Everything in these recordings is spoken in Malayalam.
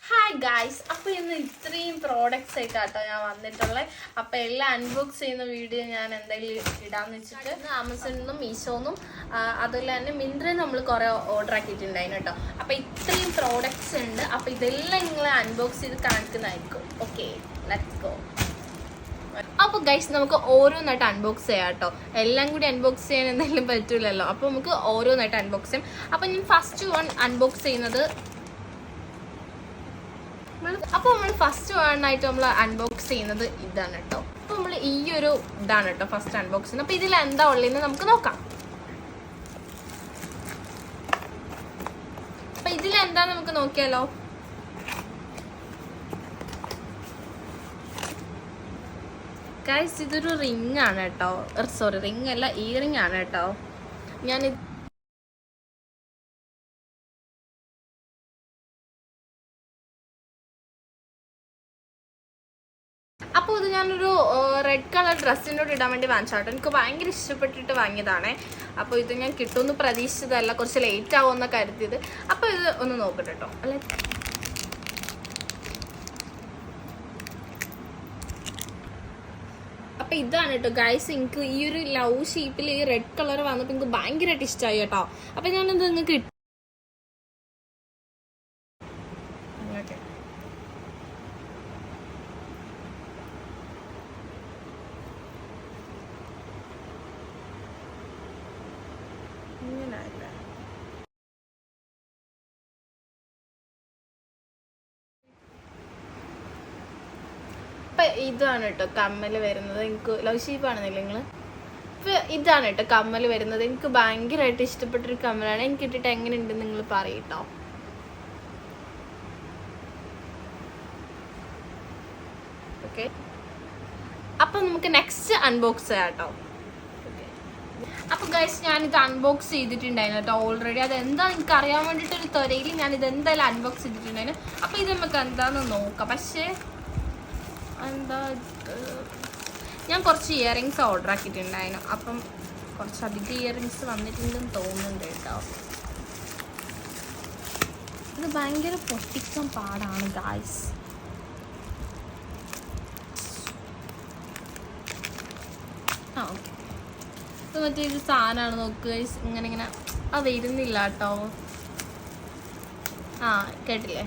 ഹായ് ഗായ്സ്, അപ്പോൾ ഇന്ന് ഇത്രയും പ്രോഡക്റ്റ്സ് ആയിട്ടാട്ടോ ഞാൻ വന്നിട്ടുള്ളത്. അപ്പോൾ എല്ലാം അൺബോക്സ് ചെയ്യുന്ന വീഡിയോ ഞാൻ എന്തെങ്കിലും ഇടാന്ന് വെച്ചിട്ട് ആമസോണിൽ നിന്നും മീഷോന്നും അതുപോലെ തന്നെ മിന്ത്രയിൽ നമ്മൾ കുറേ ഓർഡർ ആക്കിയിട്ടുണ്ടായിരുന്നു കേട്ടോ. അപ്പോൾ ഇത്രയും പ്രോഡക്റ്റ്സ് ഉണ്ട്. അപ്പോൾ ഇതെല്ലാം നിങ്ങൾ അൺബോക്സ് ചെയ്ത് കാണിക്കുന്നതായിരിക്കും. Okay, let's go. അപ്പോൾ ഗൈസ്, നമുക്ക് ഓരോന്നായിട്ട് അൺബോക്സ് ചെയ്യാം കേട്ടോ. എല്ലാം കൂടി അൺബോക്സ് ചെയ്യാൻ എന്തെങ്കിലും പറ്റില്ലല്ലോ. അപ്പോൾ നമുക്ക് ഓരോന്നായിട്ട് അൺബോക്സ് ചെയ്യാം. അപ്പോൾ ഞാൻ ഫസ്റ്റ് വൺ അൺബോക്സ് ചെയ്യുന്നത് നമ്മൾ ഫസ്റ്റ് വണ്ണായിട്ട് നമ്മൾ അൺബോക്സ് ചെയ്യുന്നത് ഇതാണ് കേട്ടോ. അപ്പോൾ നമ്മൾ ഈ ഒരു ഇതാണ് കേട്ടോ ഫസ്റ്റ് അൺബോക്സ് ചെയ്യുന്നത്. അപ്പോൾ ഇതിൽ എന്താ ഉള്ളതെന്ന് നമുക്ക് നോക്കാം. അപ്പൊ ഇതിൽ എന്താ നമുക്ക് നോക്കിയാലോ. ഗൈസ്, ഇതൊരു റിംഗ് ആണ് കേട്ടോ. സോറി, റിംഗ് അല്ല, ഇയറിംഗ് ആണ് കേട്ടോ. അപ്പോൾ ഇത് ഞാനൊരു റെഡ് കളർ ഡ്രസ്സിനോട് ഇടാൻ വേണ്ടി വാങ്ങിച്ചാട്ടോ. എനിക്ക് ഭയങ്കര ഇഷ്ടപ്പെട്ടിട്ട് വാങ്ങിയതാണേ. അപ്പോൾ ഇത് ഞാൻ കിട്ടുമെന്ന് പ്രതീക്ഷിച്ചതല്ല, കുറച്ച് ലേറ്റ് ആവുമെന്ന് കരുതിയത്. അപ്പോൾ ഇത് ഒന്ന് നോക്കട്ടെ കേട്ടോ. അല്ലെ, അപ്പോൾ ഇതാണ് കേട്ടോ ഗൈസ്. എനിക്ക് ഈ ഒരു ലവ് ഷേപ്പിൽ ഈ റെഡ് കളർ വന്നപ്പോൾ എനിക്ക് ഭയങ്കരമായിട്ട് ഇഷ്ടമായി കേട്ടോ. അപ്പോൾ ഞാനെന്ത് നിങ്ങൾക്ക് ഇതാണ് കേട്ടോ കമ്മൽ വരുന്നത്. എനിക്ക് ലവ് ഷേപ്പാണെന്നില്ല നിങ്ങൾ. ഇപ്പം ഇതാണ് കേട്ടോ കമ്മൽ വരുന്നത്. എനിക്ക് ഭയങ്കരമായിട്ട് ഇഷ്ടപ്പെട്ടൊരു കമ്മലാണ്. എനിക്ക് ഇട്ടിട്ട് എങ്ങനെയുണ്ടെന്ന് നിങ്ങൾ പറയട്ടോ. ഓക്കെ, അപ്പം നമുക്ക് നെക്സ്റ്റ് അൺബോക്സ് ചെയ്യാം കേട്ടോ. അപ്പോൾ ഗൈസ്, ഞാനിത് അൺബോക്സ് ചെയ്തിട്ടുണ്ടായിരുന്നു കേട്ടോ ഓൾറെഡി. അതെന്താ എനിക്ക് അറിയാൻ വേണ്ടിയിട്ടൊരു ത്വരയിൽ ഞാനിത് എന്തായാലും അൺബോക്സ് ചെയ്തിട്ടുണ്ടായിരുന്നു. അപ്പോൾ ഇത് നമുക്ക് എന്താണെന്ന് നോക്കാം. പക്ഷേ എന്താ, ഞാൻ കുറച്ച് ഇയറിങ്സ് ഓർഡർ ആക്കിയിട്ടുണ്ടായിരുന്നു. അപ്പം കുറച്ചധികം ഇയറിങ്സ് വന്നിട്ടുണ്ടെന്ന് തോന്നുന്നുണ്ട് കേട്ടോ. ഇത് ഭയങ്കര പൊട്ടിക്കാൻ പാടാണ് ഗായ്സ്. ഓക്കെ, ഇത് മറ്റേ ഒരു സാധനമാണ് നോക്ക് ഗൈസ്. ഇങ്ങനെ അത് ഇരുന്നില്ല കേട്ടോ. കേട്ടില്ലേ,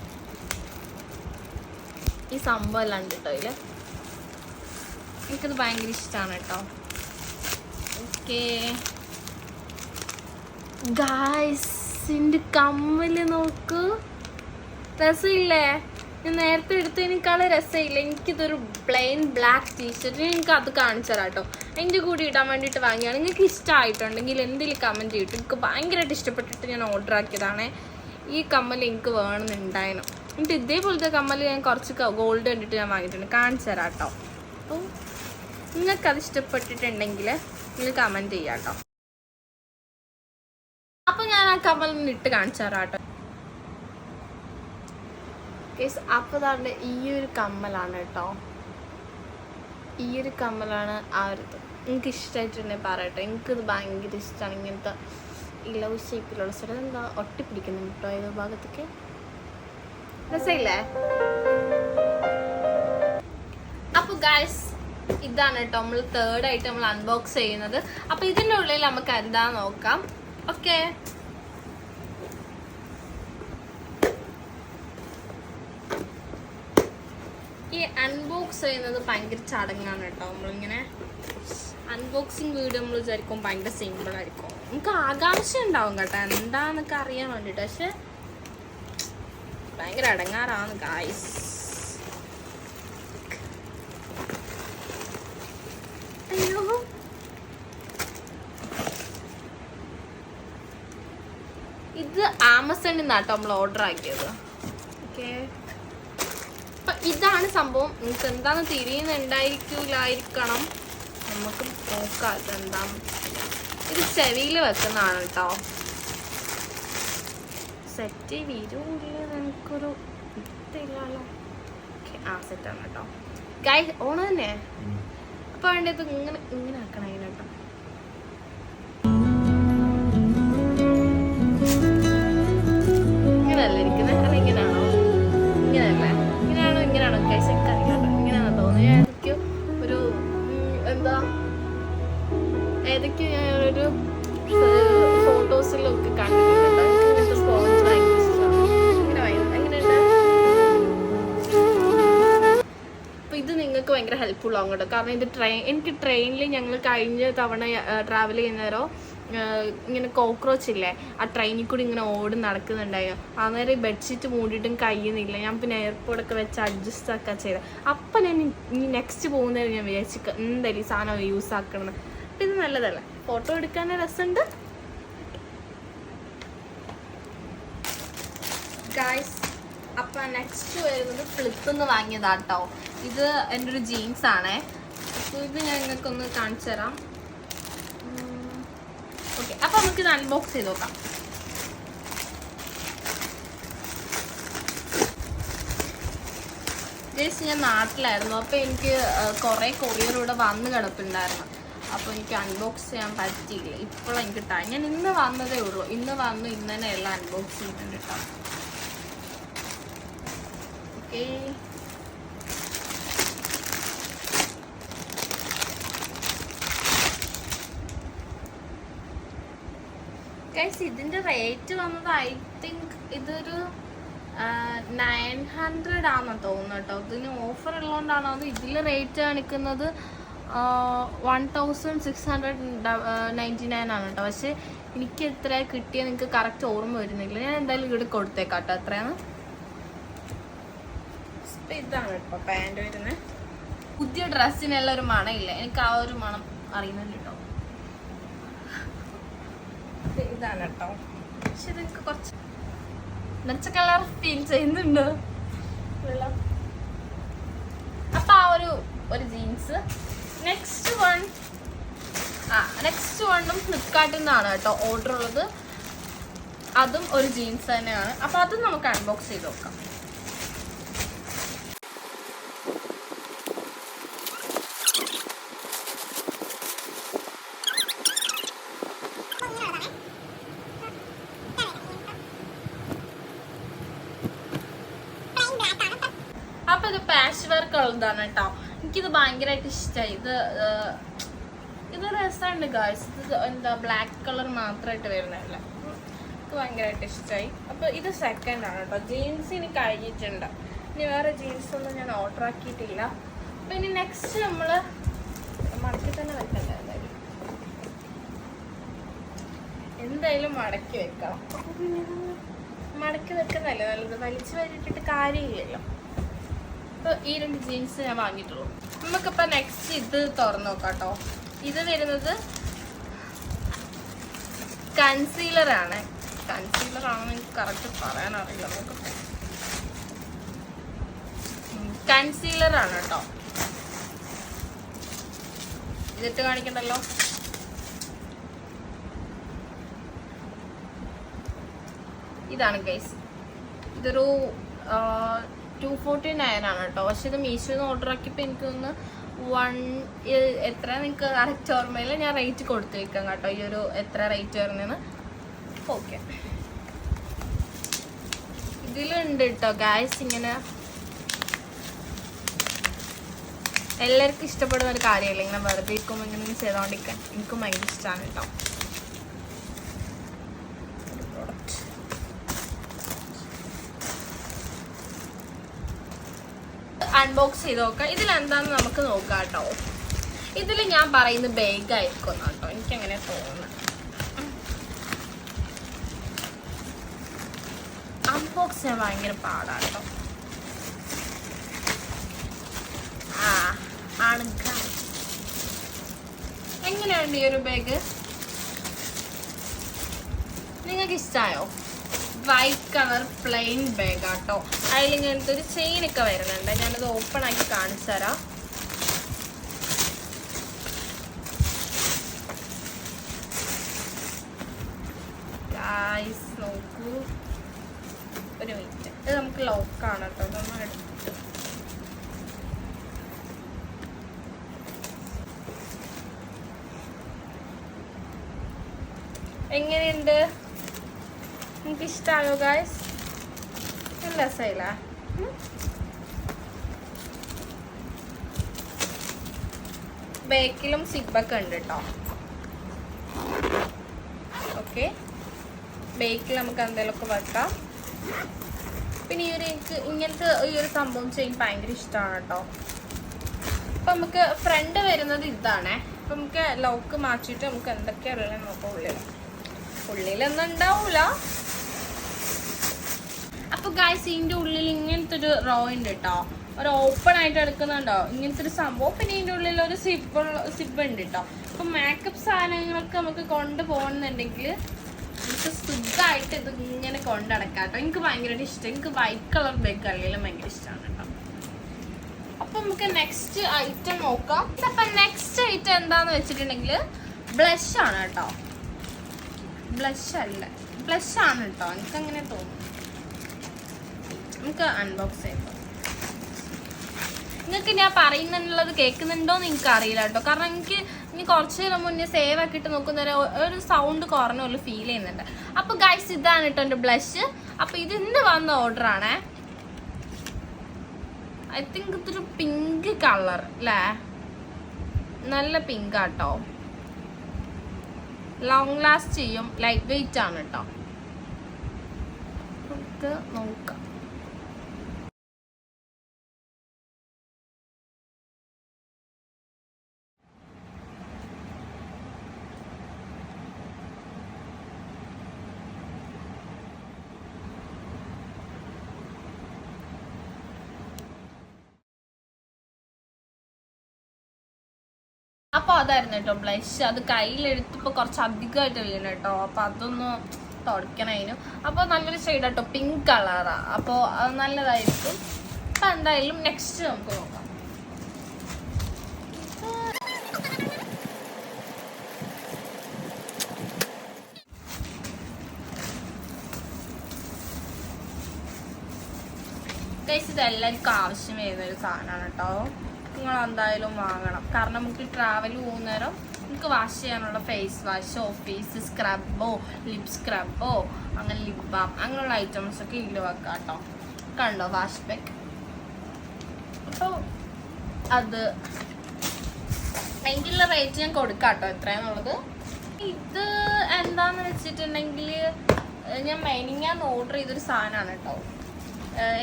ഈ സംഭവം എല്ലാം ഉണ്ട് കേട്ടോ ഇതിൽ. എനിക്കത് ഭയങ്കര ഇഷ്ടമാണ് കേട്ടോ. ഓക്കെ ഗായ്സ്, എൻ്റെ കമ്മല് നോക്ക്, രസമില്ലേ? ഞാൻ നേരത്തെ എടുത്തതിനേക്കാളും രസമില്ല. എനിക്കിതൊരു പ്ലെയിൻ ബ്ലാക്ക് ടീഷർട്ട്, എനിക്ക് അത് കാണിച്ചു തരാം കേട്ടോ. എൻ്റെ കൂടി ഇടാൻ വേണ്ടിയിട്ട് വാങ്ങിയാണ്. നിങ്ങൾക്ക് ഇഷ്ടമായിട്ടുണ്ടെങ്കിൽ എന്തെങ്കിലും കമൻറ്റ് ചെയ്തിട്ട്. എനിക്ക് ഭയങ്കരമായിട്ട് ഇഷ്ടപ്പെട്ടിട്ട് ഞാൻ ഓർഡർ ആക്കിയതാണ്. ഈ കമ്മൽ എനിക്ക് വേണമെന്നുണ്ടായിരുന്നു. എന്നിട്ട് ഇതേപോലത്തെ കമ്മൽ ഞാൻ കുറച്ച് ഗോൾഡ് കണ്ടിട്ട് ഞാൻ വാങ്ങിയിട്ടുണ്ട്. കാണിച്ചു തരാം കേട്ടോ. അപ്പോൾ നിങ്ങൾക്കത് ഇഷ്ടപ്പെട്ടിട്ടുണ്ടെങ്കിൽ നിങ്ങൾ കമൻറ്റ് ചെയ്യാം കേട്ടോ. അപ്പോൾ ഞാൻ ആ കമ്മലിന് ഇട്ട് കാണിച്ചു തരാം കേട്ടോ. കേസ്, അപ്പോൾ അതാണ്ട് ഈ ഒരു കമ്മലാണ് കേട്ടോ. ഈ ഒരു കമ്മലാണ് ആ ഒരു എനിക്ക് ഇഷ്ടമായിട്ടുണ്ടെങ്കിൽ പറയട്ടെ. എനിക്കിത് ഭയങ്കര ഇഷ്ടമാണ്. ഇങ്ങനത്തെ ഈ ലവ് ഷേപ്പിലുള്ള സ്ഥലം എന്താ ഒട്ടിപ്പിടിക്കുന്നു കേട്ടോ ഏതോ ഭാഗത്തേക്ക്. രസമില്ലേ? അപ്പോൾ ഗൈസ്, ഇതാണ് കേട്ടോ നമ്മൾ തേർഡായിട്ട് നമ്മൾ അൺബോക്സ് ചെയ്യുന്നത്. അപ്പോൾ ഇതിൻ്റെ ഉള്ളിൽ നമുക്ക് എന്താ നോക്കാം. ഓക്കെ, ഈ അൺബോക്സ് ചെയ്യുന്നത് ഭയങ്കര ചടങ്ങാണ് കേട്ടോ. നമ്മളിങ്ങനെ അൺബോക്സിങ് വീഡിയോ നമ്മൾ വിചാരിക്കും ഭയങ്കര സിമ്പിൾ ആയിരിക്കും. നമുക്ക് ആകാംക്ഷ ഉണ്ടാവും കേട്ടോ എന്താന്നൊക്കെ അറിയാൻ വേണ്ടിയിട്ട്. പക്ഷെ ഭയങ്കര അടങ്ങാറാണ് ഗായ്സ്. അയ്യോ, ഇത് ആമസോണിൽ നിന്നാട്ടോ നമ്മൾ ഓർഡർ ആക്കിയത്. ഓക്കെ, അപ്പൊ ഇതാണ് സംഭവം. നിങ്ങൾക്ക് എന്താന്ന് തിരിയുന്നുണ്ടായിരിക്കൂലായിരിക്കണം. നമുക്ക് നോക്കാം ഇതെന്താന്ന്. ഇത് ചെവിയിൽ വെക്കുന്നതാണ് കേട്ടോ. സെറ്റ് വീരൂല്ല, നമുക്കൊരു ഇല്ലല്ലോ. ഓക്കെ, സെറ്റാണ് കേട്ടോ. ഗൈസ്, ഓണ് തന്നെ. അപ്പോൾ വേണ്ടത് ഇങ്ങനെ ആക്കണം കേട്ടോ. വ്ളോഗ് കേട്ടോ. കാരണം ഇത് എനിക്ക് ട്രെയിനിൽ ഞങ്ങൾ കഴിഞ്ഞ തവണ ട്രാവൽ ചെയ്യുന്നേരോ ഇങ്ങനെ കോക്രോച്ച് ഇല്ലേ ആ ട്രെയിനിൽ കൂടി ഇങ്ങനെ ഓടി നടക്കുന്നുണ്ടായോ. അന്നേരം ഈ ബെഡ്ഷീറ്റ് മൂടിയിട്ടും കഴിയുന്നില്ല. ഞാൻ പിന്നെ എയർപോർട്ടൊക്കെ വെച്ച് അഡ്ജസ്റ്റ് ഒക്കെ ചെയ്ത്. അപ്പം ഞാൻ ഇനി നെക്സ്റ്റ് പോകുന്നതിന് ഞാൻ വിചാരിച്ചു എന്തായാലും ഈ സാധനം യൂസ് ആക്കണം. അപ്പം ഇത് നല്ലതല്ലേ, ഫോട്ടോ എടുക്കാൻ രസമുണ്ട് ഗായ്സ്. അപ്പം നെക്സ്റ്റ് വരുന്നത് ഫ്ലിപ്പിന്ന് വാങ്ങിയതാട്ടോ. ഇത് എൻ്റെ ഒരു ജീൻസ് ആണേ. അപ്പോൾ ഇത് ഞാൻ നിങ്ങൾക്കൊന്ന് കാണിച്ചു തരാം. ഓക്കെ, അപ്പം നമുക്കിത് അൺബോക്സ് ചെയ്ത് നോക്കാം. ജസ്റ്റ് ഞാൻ നാട്ടിലായിരുന്നു. അപ്പോൾ എനിക്ക് കുറേ കൊറിയറിലൂടെ വന്ന് കിടപ്പുണ്ടായിരുന്നു. അപ്പോൾ എനിക്ക് അൺബോക്സ് ചെയ്യാൻ പറ്റിയില്ല. ഇപ്പോഴാണ് എനിക്ക് ടൈം. ഞാൻ ഇന്ന് വന്നതേ ഉള്ളൂ. ഇന്ന് വന്നു, ഇന്ന് തന്നെ എല്ലാം അൺബോക്സ് ചെയ്യുന്നുണ്ട് കേട്ടോ. ഓക്കെ, ഗൈസ് ഇതിൻ്റെ റേറ്റ് വന്നത് ഐ തിങ്ക് ഇതൊരു 900 ആണെന്ന് തോന്നുന്നു കേട്ടോ. ഇതിന് ഓഫർ ഉള്ളതുകൊണ്ടാണോ അത് ഇതിൽ റേറ്റ് കാണിക്കുന്നത് 1699 ആണ് കേട്ടോ. പക്ഷെ എനിക്ക് എത്ര കിട്ടിയത് നിങ്ങൾക്ക് കറക്റ്റ് ഓർമ്മ വരുന്നില്ല. ഞാൻ എന്തായാലും ഇവിടെ കൊടുത്തേക്കാം കേട്ടോ എത്രയാണ്. ഇതാണ് കേട്ടോ പാൻറ് വരുന്നത്. പുതിയ ഡ്രസ്സിനുള്ള ഒരു മണമില്ല, എനിക്ക് ആ ഒരു മണം അറിയുന്നുണ്ട് കേട്ടോ. ഇതാണ് കേട്ടോ. പക്ഷെ ഇതൊക്കെ കുറച്ച് നിറച്ച കളർ ഫീൽ ചെയ്യുന്നുണ്ട്. അപ്പൊ ആ ഒരു ജീൻസ്. നെക്സ്റ്റ് വണ്ണും ഫ്ലിപ്കാർട്ടിൽ നിന്നാണ് കേട്ടോ ഓർഡർ ഉള്ളത്. അതും ഒരു ജീൻസ് തന്നെയാണ്. അപ്പൊ അതും നമുക്ക് അൺബോക്സ് ചെയ്ത് നോക്കാം. അപ്പൊ ഇത് പാച്ച് വർക്ക് ഉള്ളതാണ് കേട്ടോ. എനിക്കിത് ഭയങ്കരമായിട്ട് ഇഷ്ടമായി. ഇത് രസമുണ്ട് ഗായ്സ്. ഇത് എന്താ ബ്ലാക്ക് കളർ മാത്രമായിട്ട് വരുന്നതല്ല, എനിക്ക് ഭയങ്കരമായിട്ട് ഇഷ്ടമായി. അപ്പൊ ഇത് സെക്കൻഡ് ആണ് കേട്ടോ. ജീൻസ് ഇനി കഴിഞ്ഞിട്ടുണ്ട്. ഇനി വേറെ ജീൻസ് ഒന്നും ഞാൻ ഓർഡർ ആക്കിയിട്ടില്ല. അപ്പൊ ഇനി നെക്സ്റ്റ് നമ്മള് മടക്കി തന്നെ വെക്കണ്ട. എന്തായാലും മടക്കി വെക്കണം. മടക്കി വെക്കുന്നതല്ലേ നല്ലത്, വലിച്ചു വരിട്ടിട്ട് കാര്യമില്ലല്ലോ. അപ്പോൾ ഈ 2 ജീൻസ് ഞാൻ വാങ്ങിയിട്ടുള്ളൂ. നമുക്കിപ്പോൾ നെക്സ്റ്റ് ഇത് തുറന്നു നോക്കാം കേട്ടോ. ഇത് വരുന്നത് കൺസീലറാണ്. കൺസീലറാണെന്ന് എനിക്ക് കറക്റ്റ് പറയാനറിയില്ല. നോക്കട്ടെ, കൺസീലറാണ് കേട്ടോ. ഇതിട്ട് കാണിക്കണ്ടല്ലോ. ഇതാണ് ഗൈസ്. ഇതൊരു 249 ആണ് കേട്ടോ. പക്ഷെ ഇത് മീഷോന്ന് ഓർഡർ ആക്കിയപ്പോൾ എനിക്ക് ഒന്ന് എത്ര നിങ്ങൾക്ക് കറക്റ്റ് ഓർമ്മയില്ല. ഞാൻ റേറ്റ് കൊടുത്തു വെക്കാം കേട്ടോ, ഈ ഒരു എത്ര റേറ്റ് വരുന്നതെന്ന്. ഓക്കെ, ഇതിലുണ്ട് കേട്ടോ ഗൈസ്. ഇങ്ങനെ എല്ലാവർക്കും ഇഷ്ടപ്പെടുന്ന ഒരു കാര്യമല്ല, ഇങ്ങനെ വെറുതെ ഇരിക്കുമ്പോൾ ഇങ്ങനെ ചെയ്തോണ്ടിരിക്കാൻ എനിക്കും ഭയങ്കര ഇഷ്ടമാണ് കേട്ടോ. അൺബോക്സ് ചെയ്ത് നോക്കാം. ഇതിലെന്താന്ന് നമുക്ക് നോക്കാം കേട്ടോ. ഇതിൽ ഞാൻ പറയുന്ന ബാഗ് ആയിരിക്കും കേട്ടോ, എനിക്കങ്ങനെ തോന്നുന്നു. അൺബോക്സ് ചെയ്യാൻ ഭയങ്കര പാടാണ് കേട്ടോ. ആണ്. എങ്ങനെയുണ്ട് ഈ ഒരു ബാഗ്? നിങ്ങൾക്ക് ഇഷ്ടമായോ? വൈറ്റ് കളർ പ്ലെയിൻ ബാഗ് ആട്ടോ. അതിലിങ്ങനത്തെ ഒരു ചെയിനൊക്കെ വരുന്നുണ്ട്. ഞാനത് ഓപ്പൺ ആക്കി കാണിച്ചു തരാം. ഗായ്സ് നോക്കൂ, ഒരു മിനിറ്റ്. ഇത് നമുക്ക് ലോക്കാണ് കേട്ടോ. അതൊന്നും എടുത്തിട്ട് എങ്ങനെയുണ്ട്? നിങ്ങൾക്ക് ഇഷ്ടമായോ ഗായ്സ്? നല്ല രസമില്ല? ബാക്കിലും സിബൊക്കെ ഉണ്ട് കേട്ടോ. ഓക്കെ, ബാക്കിൽ നമുക്ക് എന്തെങ്കിലുമൊക്കെ വെക്കാം. പിന്നെ എനിക്ക് ഇങ്ങനത്തെ ഈ ഒരു സംഭവം ചെയ്യാൻ ഭയങ്കര ഇഷ്ടമാണ് കേട്ടോ. അപ്പം നമുക്ക് ഫ്രണ്ട് വരുന്നത് ഇതാണേ. അപ്പം നമുക്ക് ലോക്ക് മാറ്റിയിട്ട് നമുക്ക് എന്തൊക്കെയാണ് നോക്കാം. ഉള്ളിലൊന്നും ഉണ്ടാവൂല. അപ്പൊ ഗൈസ് ഇതിന്റെ ഉള്ളിൽ ഇങ്ങനത്തെ ഒരു റോ ഉണ്ട് കേട്ടോ. ഒരു ഓപ്പൺ ആയിട്ട് എടുക്കുന്നുണ്ടോ ഇങ്ങനത്തെ ഒരു സംഭവം. പിന്നെ ഇതിന്റെ ഉള്ളിൽ ഒരു സിബ് ഉണ്ട് കേട്ടോ. അപ്പൊ മേക്കപ്പ് സാധനങ്ങളൊക്കെ നമുക്ക് കൊണ്ടുപോകുന്നുണ്ടെങ്കിൽ നമുക്ക് സുഖമായിട്ട് ഇത് ഇങ്ങനെ കൊണ്ടടക്കാം കേട്ടോ. എനിക്ക് ഭയങ്കരമായിട്ട് ഇഷ്ടം. എനിക്ക് വൈറ്റ് കളർ ബാഗ് അല്ലെങ്കിലും ഭയങ്കര ഇഷ്ടമാണ് കേട്ടോ. അപ്പൊ നമുക്ക് നെക്സ്റ്റ് ഐറ്റം നോക്കാം. അപ്പൊ നെക്സ്റ്റ് ഐറ്റം എന്താന്ന് വെച്ചിട്ടുണ്ടെങ്കിൽ ബ്ലഷ് ആണ് കേട്ടോ. ബ്ലഷ് അല്ല, ബ്ലഷ് ആണ് കേട്ടോ. എനിക്ക് അങ്ങനെ തോന്നുന്നു. നമുക്ക് അൺബോക്സ് ചെയ്യാം. നിങ്ങൾക്ക് ഞാൻ പറയുന്നുള്ളത് കേൾക്കുന്നുണ്ടോന്ന് എനിക്ക് അറിയില്ല കേട്ടോ. കാരണം എനിക്ക് ഇനി കുറച്ച് നേരം മുന്നേ സേവ് ആക്കിയിട്ട് നോക്കുന്നവരെ ഒരു സൗണ്ട് കുറഞ്ഞ പോലെ ഫീൽ ചെയ്യുന്നുണ്ട്. അപ്പൊ ഗൈസ് ഇതാണ് കേട്ടോ എൻ്റെ ബ്ലഷ്. അപ്പൊ ഇത് ഇന്ന് വന്ന ഓർഡർ ആണേ. ഐ തിങ്ക് ഇതൊരു പിങ്ക് കളർ അല്ലേ, നല്ല പിങ്ക് ആട്ടോ. ലോങ് ലാസ്റ്റ് ചെയ്യും, ലൈറ്റ് വെയിറ്റ് ആണ് കേട്ടോ. നമുക്ക് നോക്കാം. അപ്പൊ അതായിരുന്നു കേട്ടോ ബ്ലഷ്. അത് കയ്യിലെടുത്തപ്പോ കുറച്ച് അധികമായിട്ട് വീണു കേട്ടോ. അപ്പൊ അതൊന്ന് തുടയ്ക്കണതിനും. അപ്പൊ നല്ലൊരു ഷെയ്ഡ് കേട്ടോ, പിങ്ക് കളറാ. അപ്പൊ അത് നല്ലതായിരിക്കും. അപ്പൊ എന്തായാലും നെക്സ്റ്റ് നമുക്ക് നോക്കാം. ഗൈസ് ഇത് എല്ലാവർക്കും ആവശ്യം വരുന്നൊരു സാധനമാണ് കേട്ടോ. നിങ്ങൾ എന്തായാലും വാങ്ങണം. കാരണം നമുക്ക് ട്രാവൽ പോകുന്നേരം നമുക്ക് വാഷ് ചെയ്യാനുള്ള ഫേസ് വാഷോ ഫേസ് സ്ക്രബോ ലിപ് സ്ക്രബോ അങ്ങനെ ലിപ് ബാം അങ്ങനെയുള്ള ഐറ്റംസ് ഒക്കെ ഇതിൽ വെക്കാം കേട്ടോ. കണ്ടോ വാഷ് പാക്ക്. അപ്പോൾ അത് അതിൻ്റെ റേറ്റ് ഞാൻ കൊടുക്കാം കേട്ടോ എത്രയാണെന്നുള്ളത്. ഇത് എന്താന്ന് വെച്ചിട്ടുണ്ടെങ്കിൽ ഞാൻ മെയിനിങ്ങാന്ന് ഓർഡർ ചെയ്തൊരു സാധനമാണ് കേട്ടോ.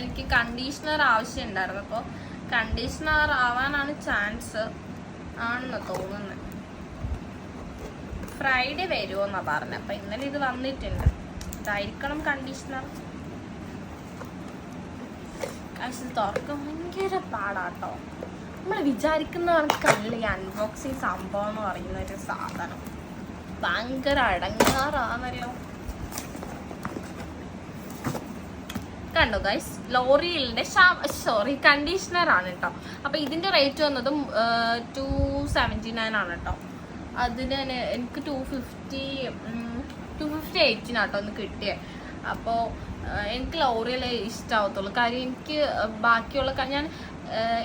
എനിക്ക് കണ്ടീഷണർ ആവശ്യം ഉണ്ടായിരുന്നു. അപ്പോൾ കണ്ടീഷണർ ആവാനാണ് ചാൻസ് ആണെന്ന് തോന്നുന്നത്. ഫ്രൈഡേ വരുമോന്നാ പറഞ്ഞത്. അപ്പം ഇന്നലെ ഇത് വന്നിട്ടുണ്ട്. ഇതായിരിക്കണം കണ്ടീഷണർ. പക്ഷെ തുറക്കാൻ ഭയങ്കര പാടാട്ടോ. നമ്മൾ വിചാരിക്കുന്ന കണക്കല്ല ഈ അൺബോക്സിങ് സംഭവം എന്ന് പറയുന്ന ഒരു സാധനം. ഭയങ്കര അടങ്ങാറാണല്ലോ. കണ്ടോ ഗൈസ്, ലോറിയലിന്റെ കണ്ടീഷണർ ആണ് കേട്ടോ. അപ്പൊ ഇതിന്റെ റേറ്റ് വന്നത് 279 ആണ് കേട്ടോ. അതിന് എനിക്ക് 258 കേട്ടോ ഒന്ന് കിട്ടിയേ. അപ്പോൾ എനിക്ക് ലോറിയലേ ഇഷ്ടമാവത്തുള്ളൂ. കാര്യം എനിക്ക് ബാക്കിയുള്ള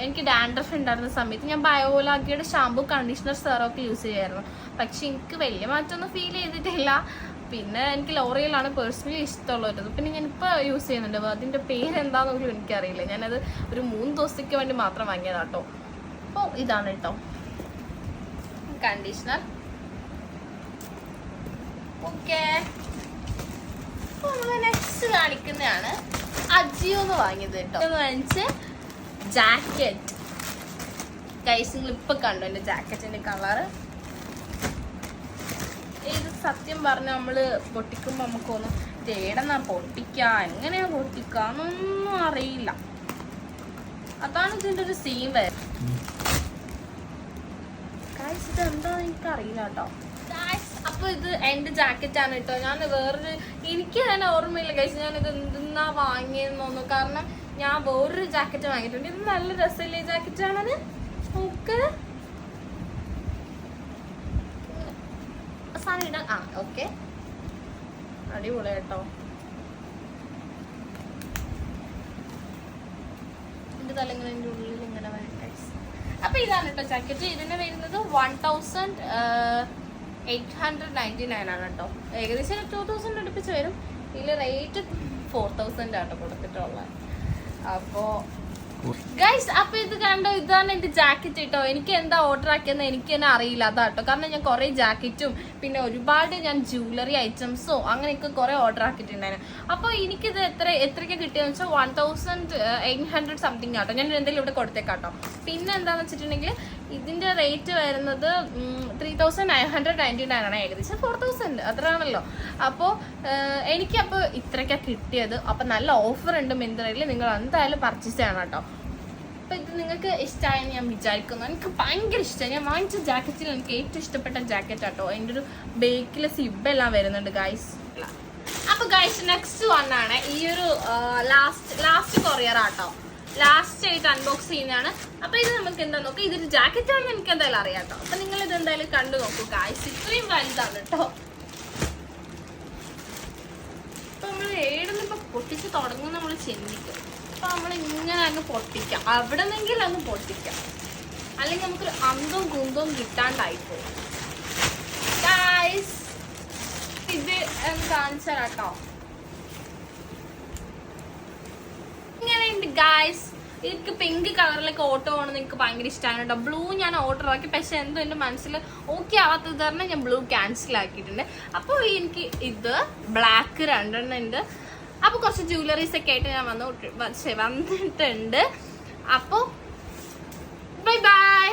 എനിക്ക് ഡാൻഡ്രഫ് ഉണ്ടായിരുന്ന സമയത്ത് ഞാൻ ബയോലാഗിയുടെ ഷാമ്പു കണ്ടീഷണർ സെറമൊക്കെ യൂസ് ചെയ്യായിരുന്നു. പക്ഷെ എനിക്ക് വലിയ മാറ്റമൊന്നും ഫീൽ ചെയ്തിട്ടില്ല. പിന്നെ എനിക്ക് ലോറിയലാണ് പേഴ്സണലി ഇഷ്ടമുള്ളത്. പിന്നെ ഞാനിപ്പോൾ യൂസ് ചെയ്യുന്നുണ്ട്. അതിൻ്റെ പേരെന്താന്ന് പോലും എനിക്കറിയില്ല. ഞാനത് ഒരു 3 ദിവസത്തേക്ക് വേണ്ടി മാത്രം വാങ്ങിയതാട്ടോ. അപ്പോൾ ഇതാണ് കേട്ടോ കണ്ടീഷണർ. ഓക്കെ, അപ്പോൾ നമ്മൾ നെക്സ്റ്റ് കാണിക്കുന്നതാണ് അജിയോന്ന് വാങ്ങിയത് കേട്ടോ. എന്ന് വെച്ചാൽ ജാക്കറ്റ്. ഗൈസ് നിങ്ങൾ ഇപ്പം കണ്ടോ എൻ്റെ ജാക്കറ്റിൻ്റെ കളറ്. ഇത് സത്യം പറഞ്ഞാൽ നമ്മൾ പൊട്ടിക്കുമ്പോൾ നമുക്കൊന്നും തേടന്നാ പൊട്ടിക്കുക എങ്ങനെയാ പൊട്ടിക്കുക എന്നൊന്നും അറിയില്ല. അതാണ് ഇതിൻ്റെ ഒരു സീൻ വരെ. ഗൈസ് ഇത് എന്താന്ന് എനിക്ക് അറിയില്ല കേട്ടോ. അപ്പൊ ഇത് എൻ്റെ ജാക്കറ്റാണ് കേട്ടോ. ഞാൻ വേറൊരു എനിക്ക് തന്നെ ഓർമ്മയില്ല ഗൈസ് ഞാനിത് എന്തെന്നാ വാങ്ങിയെന്നൊന്നും. കാരണം ഞാൻ വേറൊരു ജാക്കറ്റ് വാങ്ങിയിട്ടുണ്ട്. ഇത് നല്ല രസമില്ലേ ജാക്കറ്റാണത്. നമുക്ക് സാധനം ഇടാം. ഓക്കെ, അടിപൊളി കേട്ടോ. എൻ്റെ തലങ്ങനെ എൻ്റെ ഉള്ളിൽ ഇങ്ങനെ വരട്ടെ. അപ്പൊ ഇതാണ് കേട്ടോ ജാക്കറ്റ്. ഇതിന് വരുന്നത് 1899 ആണ് കേട്ടോ. ഏകദേശം 2000 അടുപ്പിച്ച് വരും. ഇതിൽ റേറ്റ് 4000 ആട്ടോ കൊടുത്തിട്ടുള്ളത്. അപ്പോൾ ഗൈസ് അപ്പൊ ഇത് കണ്ടോ, ഇതാണ് എന്റെ ജാക്കറ്റ് കേട്ടോ. എനിക്ക് എന്താ ഓർഡർ ആക്കിയെന്ന് എനിക്ക് തന്നെ അറിയില്ല അതാട്ടോ. കാരണം ഞാൻ കുറെ ജാക്കറ്റും പിന്നെ ഒരുപാട് ഞാൻ ജ്വല്ലറി ഐറ്റംസോ അങ്ങനെയൊക്കെ കുറെ ഓർഡർ ആക്കിയിട്ടുണ്ടായിരുന്നു. അപ്പൊ എനിക്കിത് എത്രയ്ക്ക് കിട്ടിയെന്ന് വെച്ചാൽ 1800 സംതിങ് ആട്ടോ. ഞാൻ എന്തെങ്കിലും ഇവിടെ കൊടുത്തേക്കാട്ടോ. പിന്നെ എന്താന്ന് വെച്ചിട്ടുണ്ടെങ്കിൽ ഇതിന്റെ റേറ്റ് വരുന്നത് 3999 ആണ്, ഏകദേശം 4000 അത്രയാണല്ലോ. അപ്പോൾ എനിക്കപ്പോൾ ഇത്രയ്ക്കാണ് കിട്ടിയത്. അപ്പൊ നല്ല ഓഫർ ഉണ്ട് മിന്ത്രയിൽ, നിങ്ങൾ എന്തായാലും പർച്ചേസ് ചെയ്യണം കേട്ടോ. അപ്പൊ ഇത് നിങ്ങൾക്ക് ഇഷ്ടമായെന്ന് ഞാൻ വിചാരിക്കുന്നു. എനിക്ക് ഭയങ്കര ഇഷ്ടമായി. ഞാൻ വാങ്ങിച്ച ജാക്കറ്റിൽ എനിക്ക് ഏറ്റവും ഇഷ്ടപ്പെട്ട ജാക്കറ്റ് ആട്ടോ. അതിൻ്റെ ഒരു ബേക്കിലെ സിബ് എല്ലാം വരുന്നുണ്ട് ഗൈസ്. അപ്പൊ ഗൈസ് നെക്സ്റ്റ് വൺ ആണ് ഈ ഒരു ലാസ്റ്റ് കൊറിയർ ആട്ടോ. ലാസ്റ്റ് ആയിട്ട് അൺബോക്സ് ചെയ്യുന്നതാണ്. അപ്പൊ ഇത് നമുക്ക് എന്താ നോക്കാം, ഇതൊരു ജാക്കറ്റ് ആണെന്ന് എനിക്ക് എന്തായാലും അറിയാം കേട്ടോ. അപ്പൊ നിങ്ങൾ ഇത് എന്തായാലും കണ്ടു നോക്കൂ ഗൈസ്, ഇത്രയും വലുതാണ് കേട്ടോ. അപ്പൊ നമ്മൾ ഏടുന്ന് ഇപ്പൊ പൊട്ടിച്ച് തുടങ്ങും നമ്മൾ ചിന്തിക്കും. അപ്പൊ നമ്മൾ ഇങ്ങനെ അങ്ങ് പൊട്ടിക്കാം, അവിടെ നിന്നെങ്കിലും അങ്ങ് പൊട്ടിക്കാം, അല്ലെങ്കിൽ നമുക്കൊരു അന്തവും കുന്തവും കിട്ടാണ്ടായിപ്പോ. ഗൈസ് ഇത് കാണിച്ചാൽ കേട്ടോ, ഇങ്ങനെയുണ്ട് ഗൈസ്. എനിക്ക് പിങ്ക് കളറിലൊക്കെ ഓട്ടോ ആണെന്ന് എനിക്ക് ഭയങ്കര ഇഷ്ടമാണ് കേട്ടോ. ബ്ലൂ ഞാൻ ഓർഡർ ആക്കി, പക്ഷെ എന്തോ എൻ്റെ മനസ്സിൽ ഓക്കെ ആവാത്തത് കാരണം ഞാൻ ബ്ലൂ ക്യാൻസൽ ആക്കിയിട്ടുണ്ട്. അപ്പോൾ എനിക്ക് ഇത് ബ്ലാക്ക് 2 ഉണ്ട്. അപ്പോൾ കുറച്ച് ജ്വല്ലറീസ് ഒക്കെ ആയിട്ട് ഞാൻ വന്നിട്ടുണ്ട്. അപ്പോൾ ബൈ ബൈ.